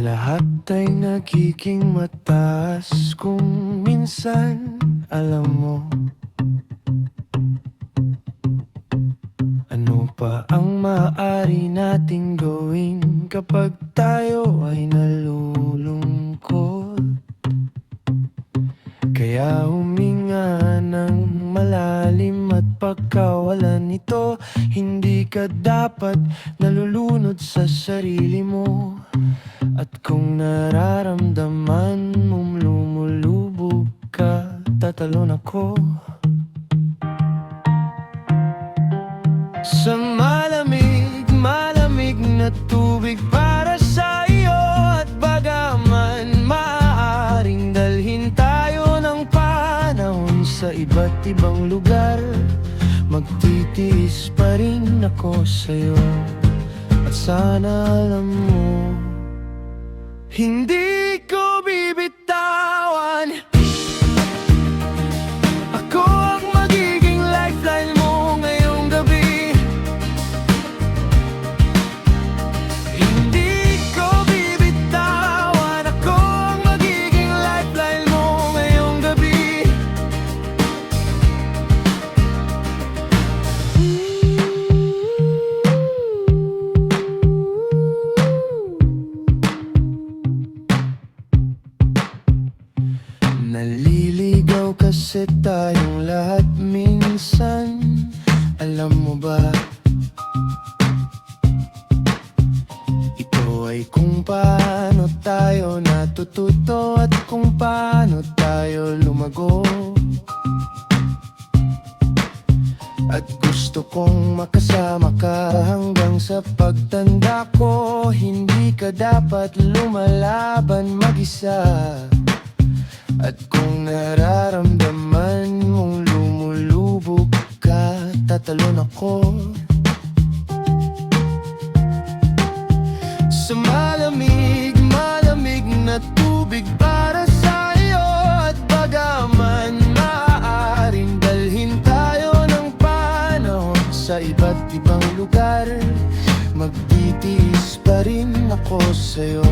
Lahat ay nagiging mataas kung minsan alam mo. Ano pa ang maaari nating gawin kapag tayo ay nalulungkot? Kaya huminga ng malalim at pagkawalan nito. Hindi ka dapat nalulunod sa sarili mo. At kung nararamdaman mong lumulubog ka, tatalon ako sa malamig, malamig na tubig para sa iyo. At bagaman maaaring dalhin tayo ng panahon sa iba't ibang lugar, magtitiis pa rin ako sa'yo. At sana alam mo, hindi ko bibitawan. Ako ang magiging lifeline mo ngayong gabi. Hindi ko bibitawan. Ako ang magiging lifeline mo ngayong gabi. Naliligaw kasi tayong lahat minsan. Alam mo ba? Ito ay kung paano tayo natututo at kung paano tayo lumago. At gusto kong makasama ka hanggang sa pagtanda ko. Hindi ka dapat lumalaban mag-isa. At kung nararamdaman mong lumulubog ka, tatalon ako sa malamig, malamig na tubig para sa iyo. At bagaman maaaring dalhin tayo ng panahon sa iba't ibang lugar, magtitiis pa rin ako sa'yo.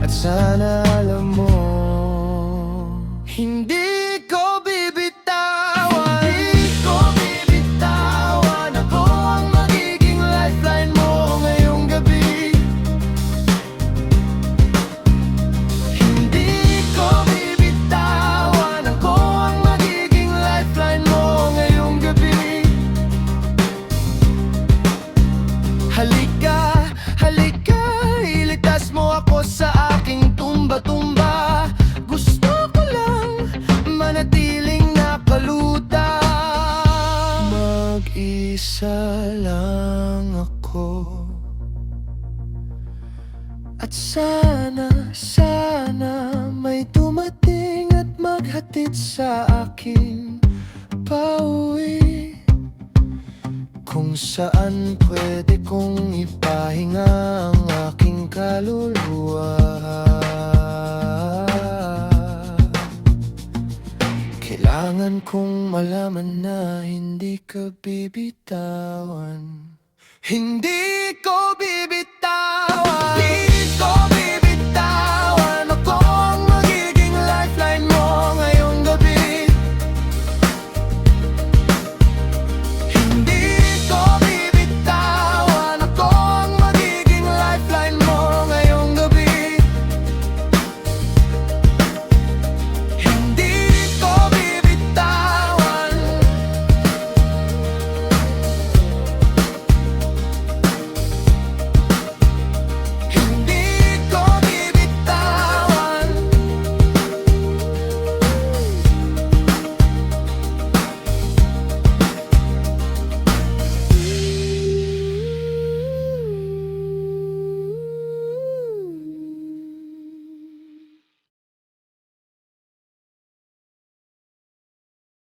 At sana alam mo, hindi ko bibitawan. Hindi ko bibitawan. Ako ang magiging lifeline mo ngayong gabi. Hindi ko bibitawan. Ako ang magiging lifeline mo ngayong gabi. Halika, halika, ilitas mo ako sa aking tumba-tumba. Gusto ko lang manatiling nakalutang. Mag-isa lang ako. At sana, sana may dumating at maghatid sa akin pauwi, kung saan pwede kong ipahinga ang aking kaluluwa. Kailangan kong malaman na hindi ka bibitawan. Hindi ko bibitawan.